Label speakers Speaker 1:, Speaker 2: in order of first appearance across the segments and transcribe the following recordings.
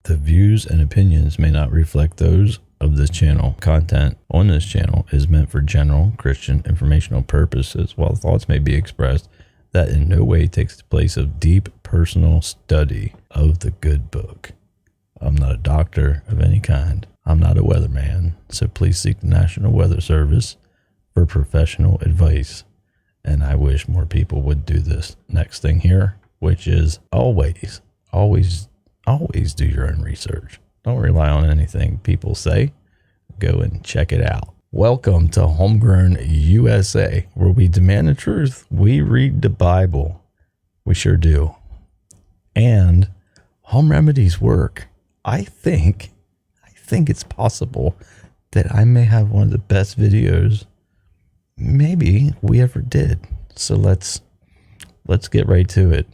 Speaker 1: The views and opinions may not reflect those of this channel. Content on this channel is meant for general Christian informational purposes, while thoughts may be expressed that in no way takes the place of deep personal study of the good book. I'm not a doctor of any kind. I'm not a weatherman, so please seek the National Weather Service for professional advice. And I wish more people would do this next thing here, which is always do your own research. Don't rely on anything people say. Go and check it out. Welcome to Homegrown USA, where we demand the truth. We read the Bible. We sure do. And home remedies work. I think it's possible that I may have one of the best videos maybe we ever did. So let's get right to it.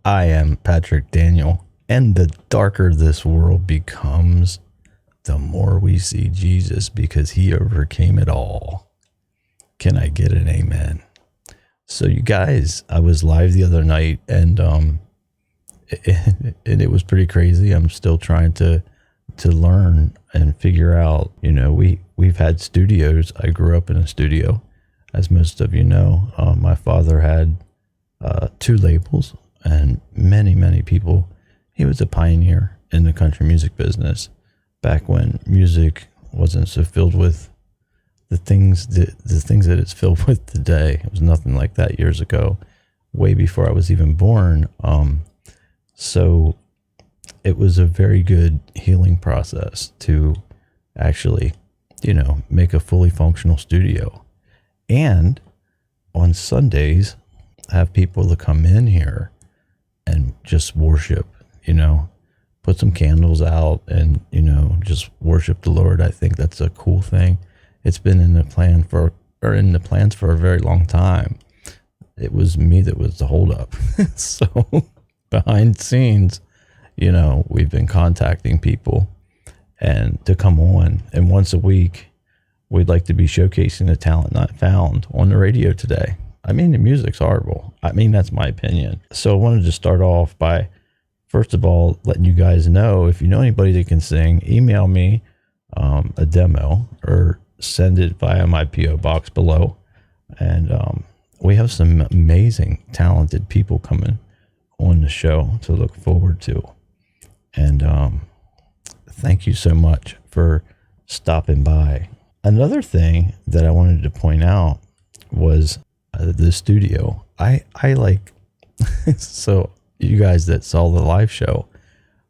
Speaker 1: I am Patrick Daniel, and the darker this world becomes, the more we see Jesus, because he overcame it all. Can I get an amen? So you guys, I was live the other night, and it was pretty crazy. I'm still trying to learn and figure out, we've had studios. I grew up in a studio, as most of you know. My father had 2 labels. And many people. He was a pioneer in the country music business back when music wasn't so filled with the things that it's filled with today. It was nothing like that years ago, way before I was even born. So it was a very good healing process to actually, make a fully functional studio. And on Sundays, have people to come in here and just worship, put some candles out and, just worship the Lord. I think that's a cool thing. It's been in the plans for a very long time. It was me that was the holdup. So behind the scenes, we've been contacting people and to come on. And once a week, we'd like to be showcasing the talent not found on the radio today. I mean, the music's horrible. That's my opinion. So I wanted to start off by, first of all, letting you guys know, if you know anybody that can sing, email me a demo or send it via my P.O.Box below. And we have some amazing, talented people coming on the show to look forward to. And thank you so much for stopping by. Another thing that I wanted to point out was the studio. I like, so you guys that saw the live show,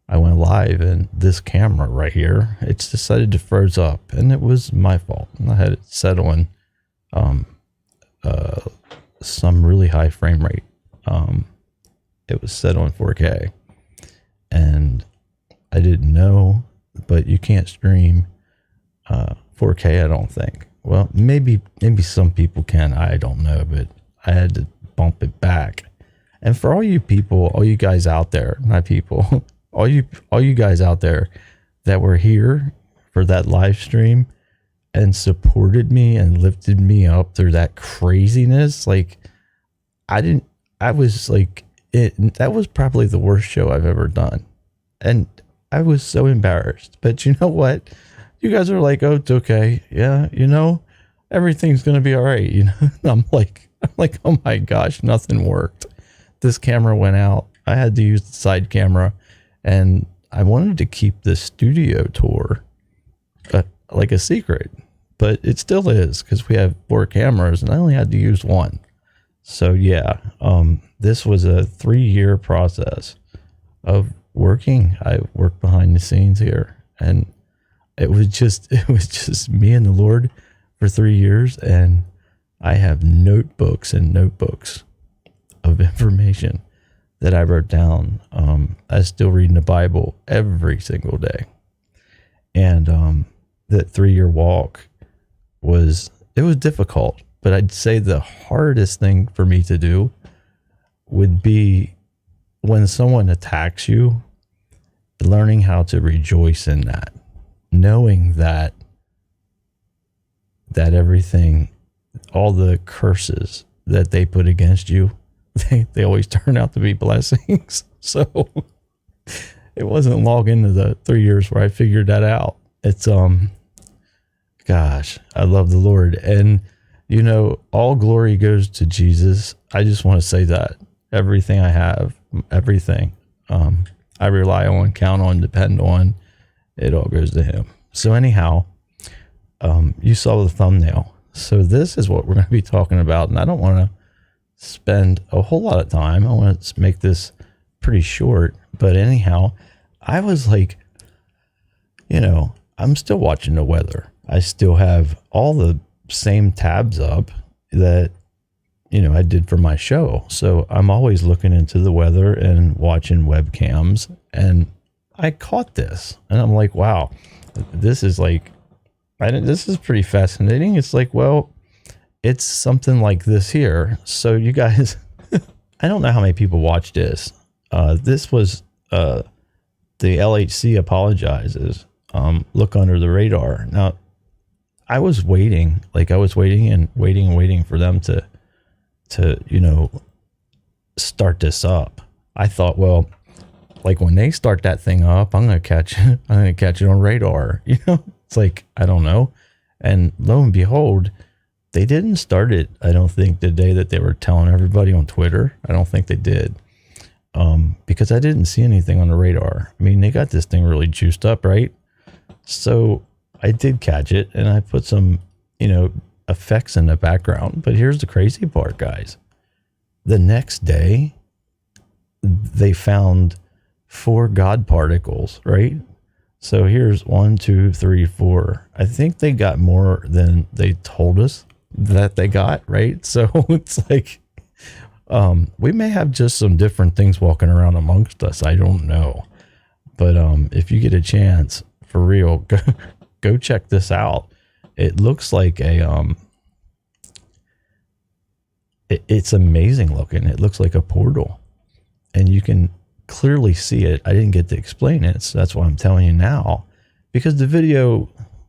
Speaker 1: I went live and this camera right here, it's decided to froze up, and it was my fault. I had it set on some really high frame rate. It was set on 4K, and I didn't know, but you can't stream 4K, I don't think. Well, maybe some people can, I don't know, but I had to bump it back. And for all you people, all you guys out there, not people, all you guys out there that were here for that live stream and supported me and lifted me up through that craziness, that was probably the worst show I've ever done. And I was so embarrassed. But you know what? You guys are like, oh, it's okay. Yeah, everything's going to be all right. I'm like, oh my gosh, nothing worked. This camera went out. I had to use the side camera, and I wanted to keep the studio tour like a secret, but it still is because we have 4 cameras and I only had to use 1. So yeah, this was a 3-year process of working. I worked behind the scenes here, and it was just me and the Lord for 3 years, and I have notebooks and notebooks of information that I wrote down. I still reading the Bible every single day, and that 3-year walk was difficult. But I'd say the hardest thing for me to do would be when someone attacks you, learning how to rejoice in that, knowing that everything, all the curses that they put against you, they always turn out to be blessings. So it wasn't long into the 3 years where I figured that out. It's gosh, I love the Lord, and you know, all glory goes to Jesus. I just want to say that everything I have, everything I rely on, count on, depend on, it all goes to him. So anyhow, you saw the thumbnail. So this is what we're going to be talking about, and I don't want to spend a whole lot of time. I want to make this pretty short, but anyhow, I was like, you know, I'm still watching the weather. I still have all the same tabs up that, you know, I did for my show. So I'm always looking into the weather and watching webcams, and I caught this and I'm like, wow, this is like, this is pretty fascinating. It's like, well, it's something like this here. So you guys, I don't know how many people watched this. This was, the LHC apologizes, look under the radar. Now, I was waiting for them to, you know, start this up. I thought, well, like when they start that thing up, I'm going to catch it on radar. You know, it's like, I don't know. And lo and behold, they didn't start it. I don't think the day that they were telling everybody on Twitter. I don't think they did. Because I didn't see anything on the radar. I mean, they got this thing really juiced up, right? So I did catch it, and I put some, you know, effects in the background. But here's the crazy part, guys. The next day, they found 4 God particles, right? So here's 1, 2, 3, 4. I think they got more than they told us that they got, right? So it's like, we may have just some different things walking around amongst us. I don't know. But if you get a chance, for real, go check this out. It looks like a it's amazing looking. It looks like a portal, and you can clearly see it. I didn't get to explain it, so that's why I'm telling you now. Because the video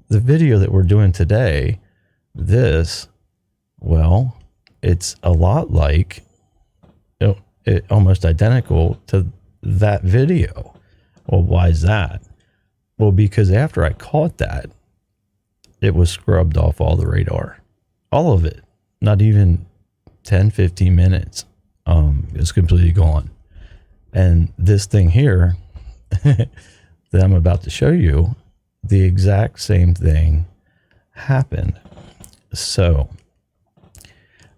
Speaker 1: that we're doing today, well, it's a lot like, it almost identical to that video. Well, why is that? Well, because after I caught that, it was scrubbed off all the radar, all of it, not even 10, 15 minutes. It's completely gone. And this thing here that I'm about to show you, the exact same thing happened. So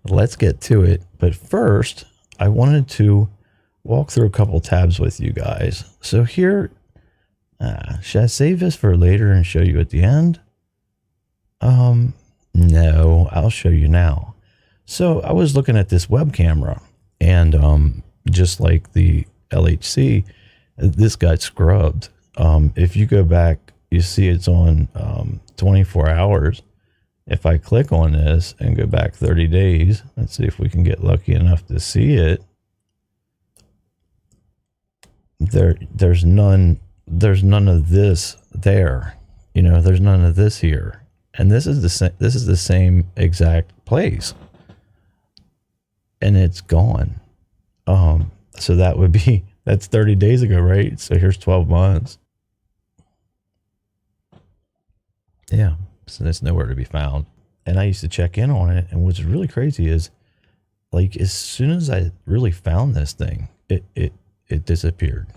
Speaker 1: let's get to it. But first, I wanted to walk through a couple tabs with you guys. So here, should I save this for later and show you at the end? No, I'll show you now. So I was looking at this web camera, and just like the LHC, this got scrubbed. If you go back, you see it's on 24 hours. If I click on this and go back 30 days, let's see if we can get lucky enough to see it. There's none of this there. You know, there's none of this here. And this is the same exact place. And it's gone. So that's 30 days ago, right? So here's 12 months. Yeah. So it's nowhere to be found. And I used to check in on it. And what's really crazy is, like, as soon as I really found this thing, it disappeared.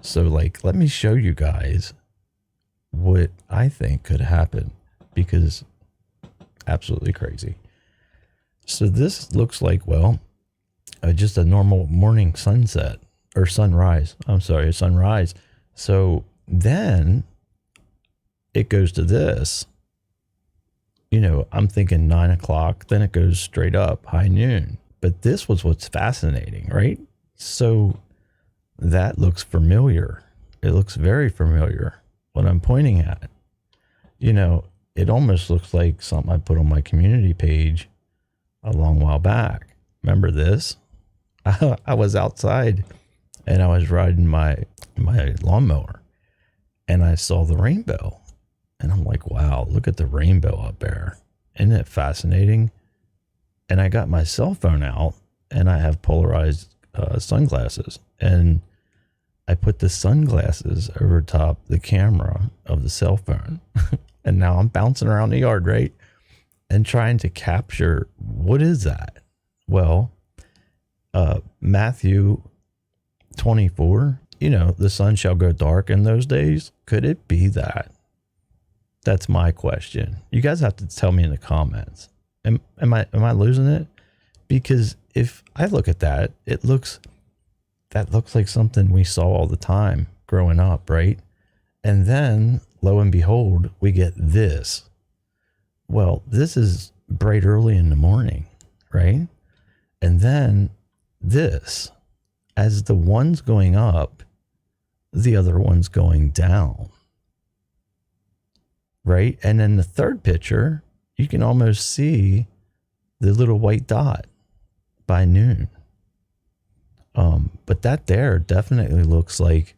Speaker 1: So, like, let me show you guys what I think could happen, because absolutely crazy. So this looks like, well, just a normal morning sunset, or sunrise. I'm sorry, a sunrise. So then it goes to this. You know, I'm thinking 9 o'clock, then it goes straight up, high noon. But this was what's fascinating, right? So that looks familiar. It looks very familiar, what I'm pointing at. You know, it almost looks like something I put on my community page a long while back. Remember this? I was outside and I was riding my lawnmower and I saw the rainbow. And I'm like, wow, look at the rainbow up there. Isn't it fascinating? And I got my cell phone out and I have polarized sunglasses. And I put the sunglasses over top the camera of the cell phone. And now I'm bouncing around the yard, right? And trying to capture, what is that? Well, Matthew 24, the sun shall go dark in those days. Could it be that? That's my question. You guys have to tell me in the comments. Am I losing it? Because if I look at that, that looks like something we saw all the time growing up, right? And then, lo and behold, we get this. Well, this is bright early in the morning, right? And then this, as the one's going up, the other one's going down, right? And then the third picture, you can almost see the little white dot by noon. But that there definitely looks like,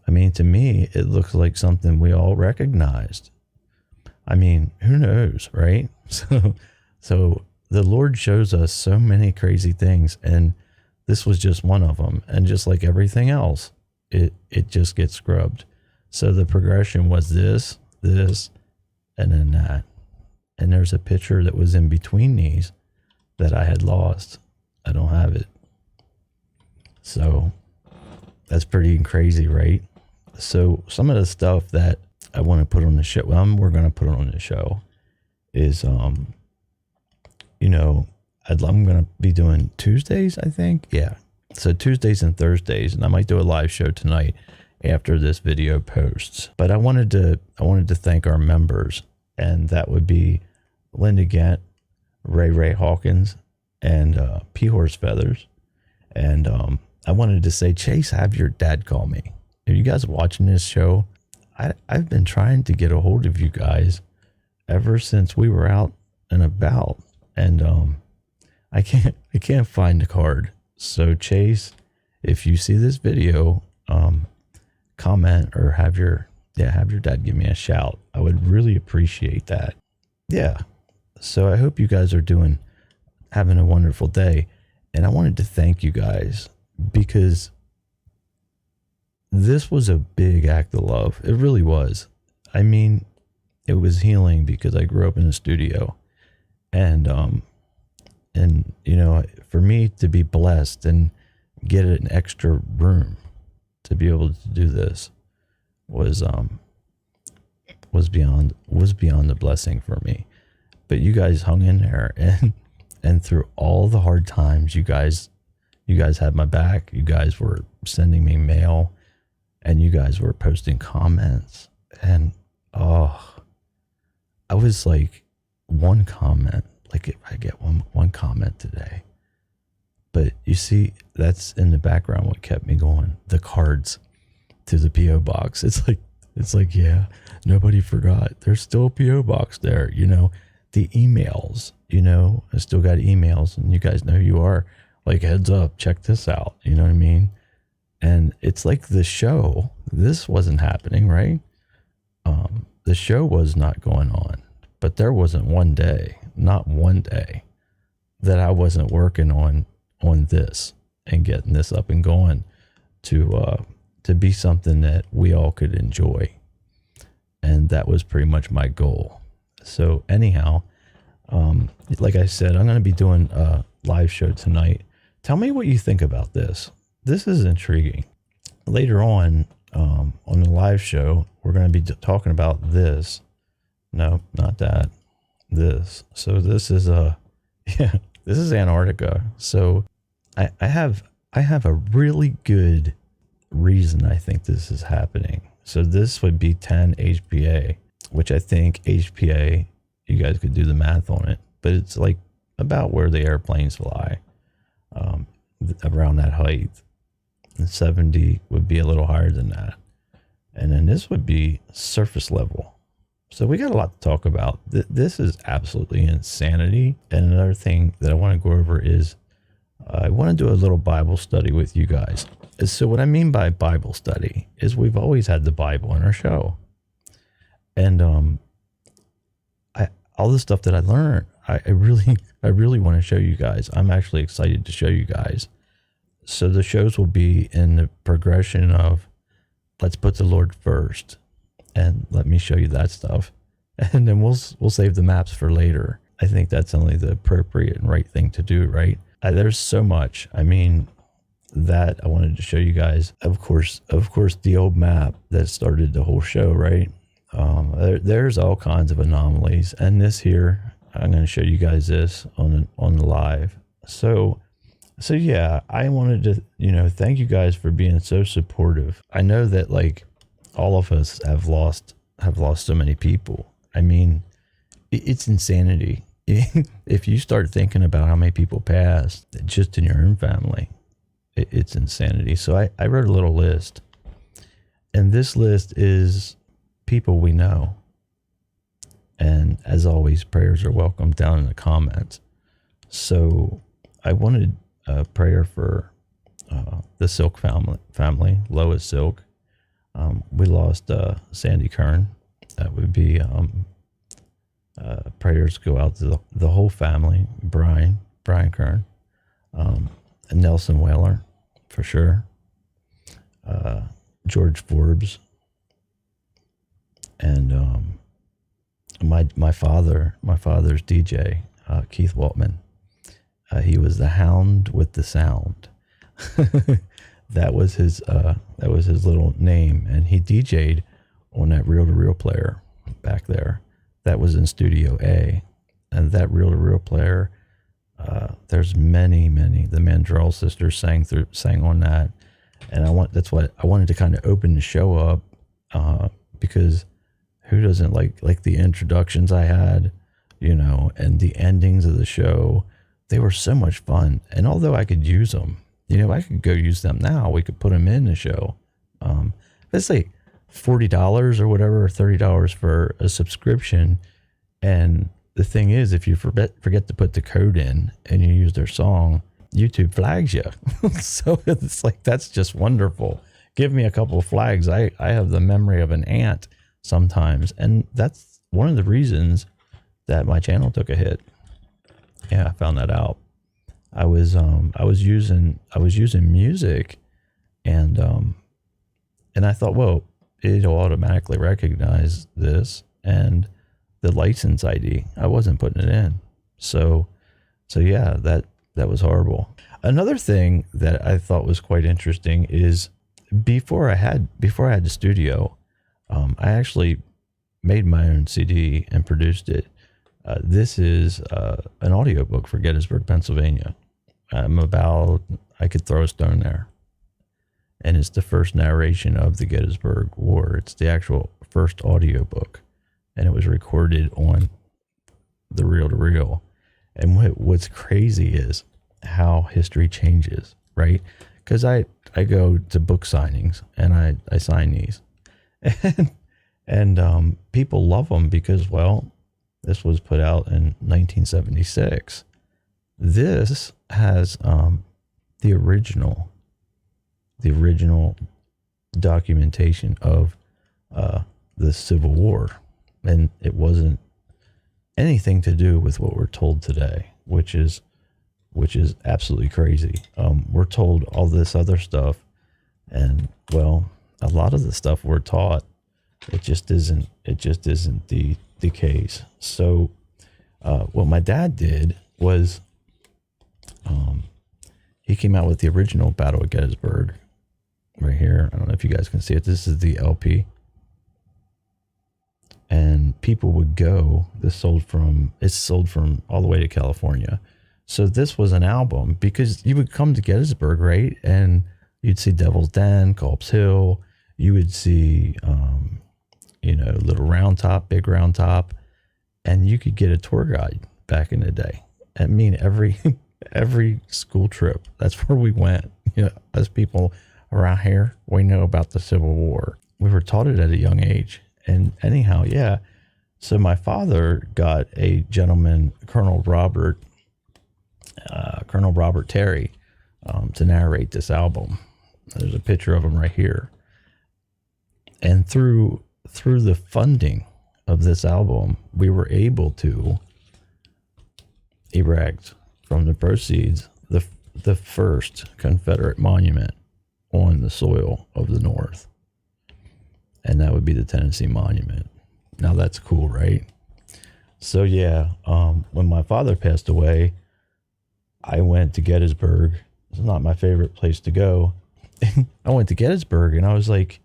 Speaker 1: to me, it looks like something we all recognized. Who knows, right? So the Lord shows us so many crazy things, and this was just one of them. And just like everything else, it just gets scrubbed. So the progression was this, and then that. And there's a picture that was in between these that I had lost. I don't have it. So that's pretty crazy, right? So some of the stuff that I want to put on the show, we're going to put it on the show, is, I'm going to be doing Tuesdays, I think. Yeah. So Tuesdays and Thursdays, and I might do a live show tonight after this video posts. But I wanted to thank our members, and that would be Linda Gant, Ray Hawkins, and P. Horse Feathers. And I wanted to say, Chase, have your dad call me. Are you guys watching this show? I've been trying to get a hold of you guys ever since we were out and about, and I can't find the card. So Chase, if you see this video, comment or have your dad give me a shout. I would really appreciate that. Yeah. So I hope you guys are having a wonderful day, and I wanted to thank you guys because this was a big act of love. It really was. It was healing because I grew up in a studio, and for me to be blessed and get an extra room to be able to do this was beyond the blessing for me. But you guys hung in there, and through all the hard times, you guys had my back. You guys were sending me mail, and you guys were posting comments, and I was like, one comment, like if I get one comment today. But you see, that's in the background what kept me going. The cards to the P.O. Box. It's like, yeah, nobody forgot. There's still a P.O. Box there, The emails, I still got emails, and you guys know who you are. Like, heads up, check this out. You know what I mean? And it's like the show, this wasn't happening, right? The show was not going on, but there wasn't not one day that I wasn't working on this and getting this up and going to be something that we all could enjoy. And that was pretty much my goal. So anyhow, like I said, I'm going to be doing a live show tonight. Tell me what you think about this. This is intriguing. Later on the live show, we're going to be talking about this. No, not that. This. So this is this is Antarctica. So I have a really good reason I think this is happening. So this would be 10 HPA, which I think HPA, you guys could do the math on it, but it's like about where the airplanes fly, around that height. And 70 would be a little higher than that. And then this would be surface level. So we got a lot to talk about. This is absolutely insanity. And another thing that I want to go over is I want to do a little Bible study with you guys. So what I mean by Bible study is we've always had the Bible in our show. And all the stuff that I learned, I really want to show you guys. I'm actually excited to show you guys. So the shows will be in the progression of, let's put the Lord first, and let me show you that stuff, and then we'll save the maps for later. I think that's only the appropriate and right thing to do, right? There's so much. I mean, that I wanted to show you guys. Of course, the old map that started the whole show, right? There's all kinds of anomalies, and this here, I'm going to show you guys this on the live. So yeah, I wanted to, thank you guys for being so supportive. I know that like all of us have lost so many people. I mean, it's insanity. If you start thinking about how many people passed just in your own family, it's insanity. So I wrote a little list, and this list is people we know. And as always, prayers are welcome down in the comments. So I wanted a prayer for the Silk family, Lois Silk. We lost Sandy Kern. That would be prayers go out to the whole family. Brian Kern, and Nelson Whaler, for sure. George Forbes, and my father's DJ, Keith Waltman. He was the hound with the sound. That was his little name, and he DJ'd on that reel-to-reel player back there. That was in Studio A, and that reel-to-reel player. There's many. The Mandrell sisters sang on that, and that's what I wanted to kind of open the show up, because who doesn't like the introductions I had, and the endings of the show. They were so much fun, and although I could use them, I could go use them now. We could put them in the show. Let's say $40 or whatever, or $30 for a subscription. And the thing is, if you forget to put the code in and you use their song, YouTube flags you. So it's like, that's just wonderful. Give me a couple of flags. I have the memory of an ant sometimes, and that's one of the reasons that my channel took a hit. Yeah, I found that out. I was using music, and I thought, well, it'll automatically recognize this and the license ID. I wasn't putting it in. So yeah, that was horrible. Another thing that I thought was quite interesting is before I had the studio, I actually made my own CD and produced it. This is an audiobook for Gettysburg, Pennsylvania. I could throw a stone there. And it's the first narration of the Gettysburg War. It's the actual first audiobook. And it was recorded on the reel-to-reel. And what's crazy is how history changes, right? Because I go to book signings and I sign these. And people love them because, well, this was put out in 1976. This has the original documentation of the Civil War, and it wasn't anything to do with what we're told today, which is absolutely crazy. We're told all this other stuff, and well, a lot of the stuff we're taught, it just isn't the case. So what my dad did was he came out with the original Battle of Gettysburg right here. I don't know if you guys can see it. This is the LP. And people would go, it's sold from all the way to California. So this was an album because you would come to Gettysburg, right? And you'd see Devil's Den, Culp's Hill. You would see, Little Round Top, Big Round Top. And you could get a tour guide back in the day. I mean, every school trip, that's where we went. As people around here, we know about the Civil War. We were taught it at a young age. And anyhow, yeah. So my father got a gentleman, Colonel Robert Colonel Robert Terry, to narrate this album. There's a picture of him right here. And through the funding of this album, we were able to erect from the proceeds the first Confederate monument on the soil of the North. And that would be the Tennessee Monument. Now that's cool, right? So yeah, when my father passed away, I went to Gettysburg. It's not my favorite place to go. I went to Gettysburg and I was like,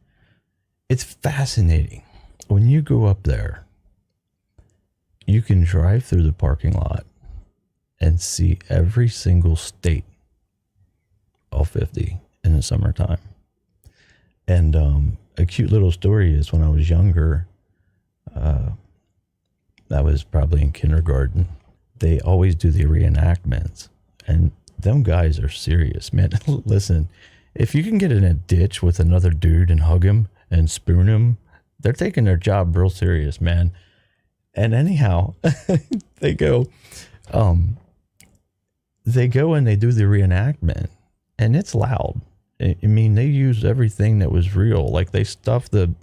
Speaker 1: it's fascinating. When you go up there, you can drive through the parking lot and see every single state, all 50, in the summertime. And a cute little story is when I was younger, I was probably in kindergarten, they always do the reenactments. And them guys are serious, man. Listen, if you can get in a ditch with another dude and hug him and spoon him, they're taking their job real serious, man. And anyhow, they go and they do the reenactment, and it's loud. I mean, they use everything that was real. Like they stuff the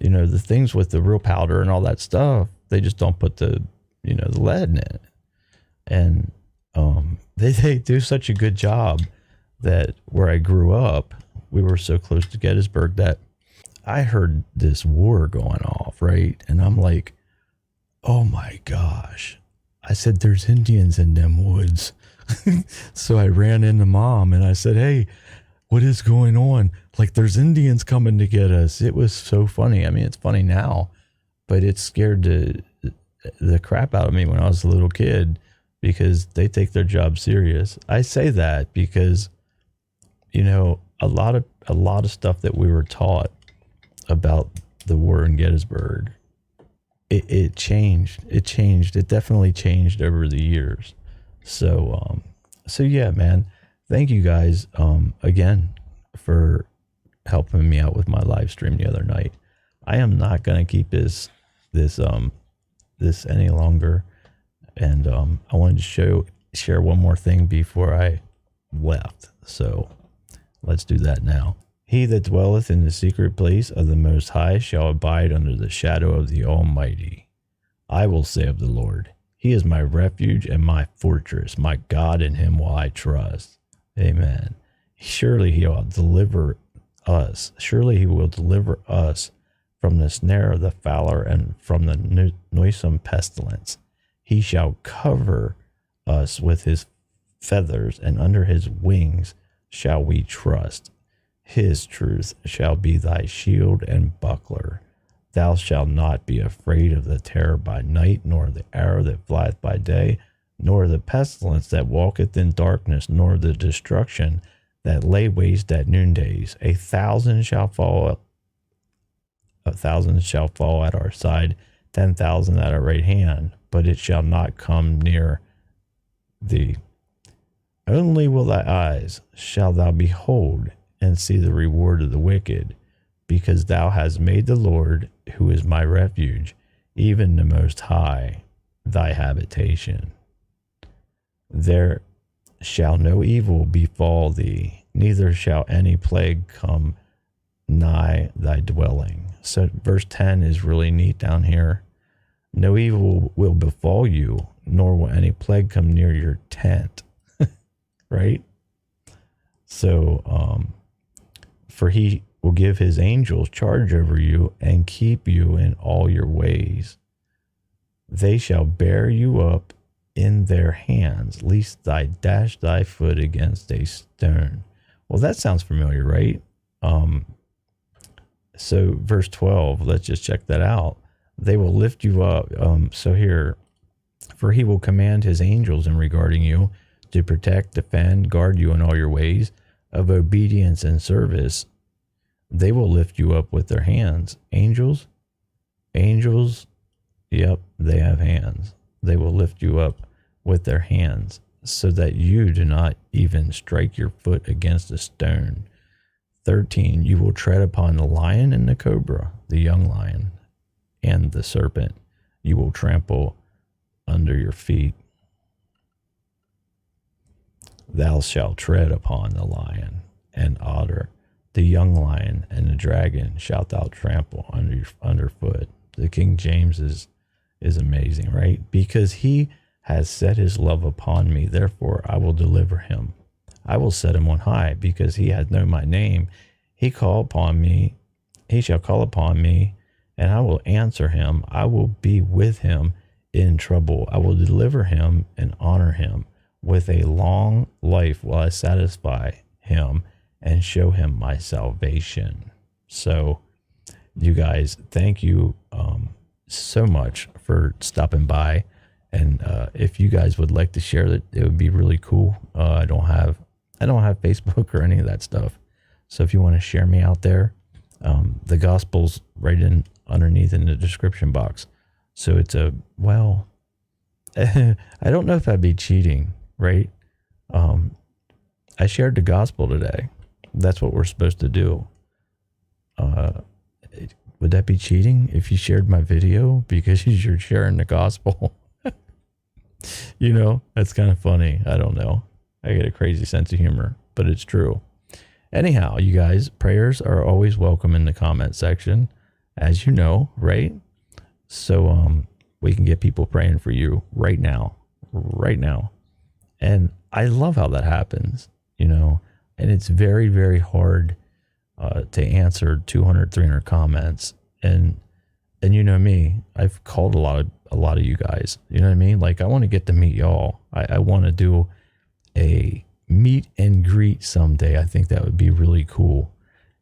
Speaker 1: things with the real powder and all that stuff. They just don't put the lead in it. And they do such a good job that where I grew up, we were so close to Gettysburg that I heard this war going off, right? And I'm like, oh my gosh. I said, there's Indians in them woods. So I ran into Mom and I said, hey, what is going on? Like, there's Indians coming to get us. It was so funny. I mean, it's funny now, but it scared the crap out of me when I was a little kid, because they take their job serious. I say that because, a lot of stuff that we were taught about the war in Gettysburg, it changed. It changed. It definitely changed over the years. So yeah, man, thank you guys, again, for helping me out with my live stream the other night. I am not going to keep this any longer. And, I wanted to share one more thing before I left. So let's do that now. He that dwelleth in the secret place of the Most High shall abide under the shadow of the Almighty. I will say of the Lord, He is my refuge and my fortress, my God, in Him will I trust. Amen. Surely He will deliver us. Surely He will deliver us from the snare of the fowler and from the noisome pestilence. He shall cover us with His feathers, and under His wings shall we trust. His truth shall be thy shield and buckler. Thou shalt not be afraid of the terror by night, nor the arrow that flieth by day, nor the pestilence that walketh in darkness, nor the destruction that lay waste at noondays. 1,000 shall fall at our side, 10,000 at our right hand, but it shall not come near thee. Only will thy eyes shall thou behold and see the reward of the wicked, because thou hast made the Lord, who is my refuge, even the Most High, thy habitation. There shall no evil befall thee, neither shall any plague come nigh thy dwelling. So verse 10 is really neat down here. No evil will befall you, nor will any plague come near your tent. Right? So, for He will give His angels charge over you and keep you in all your ways. They shall bear you up in their hands, lest thou dash thy foot against a stone. Well, that sounds familiar, right? So verse 12, let's just check that out. They will lift you up. So here, for He will command His angels in regarding you to protect, defend, guard you in all your ways of obedience and service. They will lift you up with their hands. Angels, yep, they have hands. They will lift you up with their hands so that you do not even strike your foot against a stone. 13, you will tread upon the lion and the cobra, the young lion, and the serpent. You will trample under your feet. Thou shalt tread upon the lion and otter, the young lion and the dragon shalt thou trample underfoot. The King James is amazing, right? Because he has set his love upon me, therefore I will deliver him. I will set him on high, because he hath known my name. He shall call upon me, and I will answer him. I will be with him in trouble. I will deliver him and honor him. With a long life will I satisfy him and show him my salvation. So, you guys, thank you so much for stopping by. And if you guys would like to share it, it would be really cool. I don't have Facebook or any of that stuff. So if you want to share me out there, the gospel's right underneath in the description box. So it's I don't know if that'd be cheating, right? I shared the gospel today. That's what we're supposed to do. Would that be cheating if you shared my video because you're sharing the gospel? You know, that's kind of funny. I don't know. I get a crazy sense of humor, but it's true. Anyhow, you guys, prayers are always welcome in the comment section, as you know, right? So we can get people praying for you right now. And I love how that happens, you know, and it's very, very hard to answer 200, 300 comments. And you know me, I've called a lot of you guys, you know what I mean? Like, I want to get to meet y'all. I want to do a meet and greet someday. I think that would be really cool.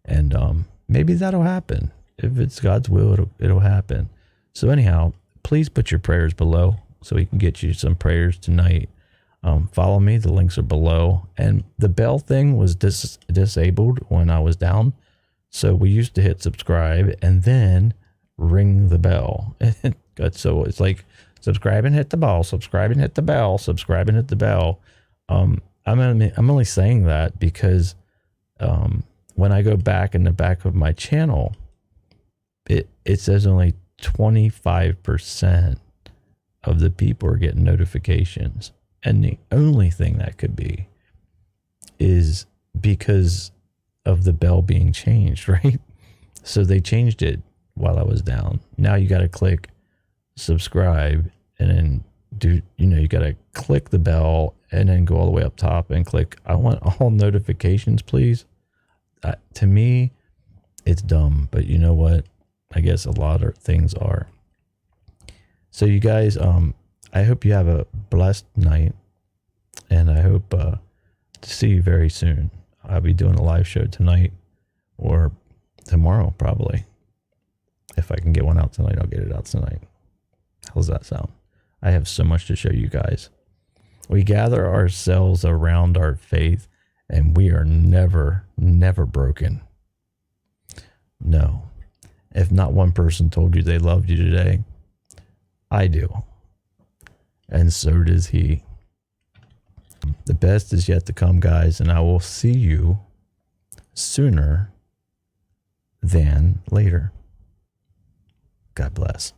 Speaker 1: And maybe that'll happen. If it's God's will, it'll happen. So anyhow, please put your prayers below so we can get you some prayers tonight. Follow me. The links are below. And the bell thing was disabled when I was down. So we used to hit subscribe and then ring the bell. So it's like subscribe and hit the bell, subscribe and hit the bell, subscribe and hit the bell. I'm only saying that because when I go back in the back of my channel, it says only 25% of the people are getting notifications. And the only thing that could be is because of the bell being changed, right? So they changed it while I was down. Now you got to click subscribe and then you got to click the bell and then go all the way up top and click, I want all notifications, please. To me, it's dumb, but you know what? I guess a lot of things are. So you guys, I hope you have a blessed night, and I hope to see you very soon. I'll be doing a live show tonight or tomorrow, probably. If I can get one out tonight, I'll get it out tonight. How's that sound? I have so much to show you guys. We gather ourselves around our faith, and we are never, never broken. No. If not one person told you they loved you today, I do. And so does he. The best is yet to come, guys, and I will see you sooner than later. God bless.